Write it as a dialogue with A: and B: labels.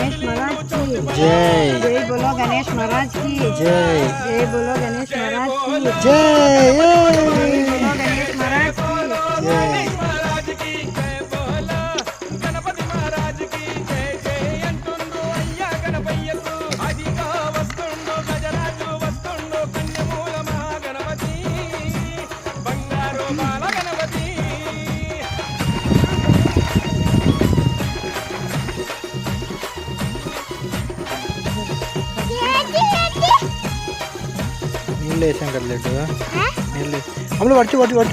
A: गणेश महाराज की
B: जय।
A: जय बोलो गणेश महाराज की
B: जय।
A: जय बोलो गणेश महाराज की
B: जय।
A: जय बोलो गणेश महाराज की
B: जय। నీళ్ళు వేసాం కదా లడ్డు నీళ్ళు అమ్ములు పట్టు పట్టు పట్టు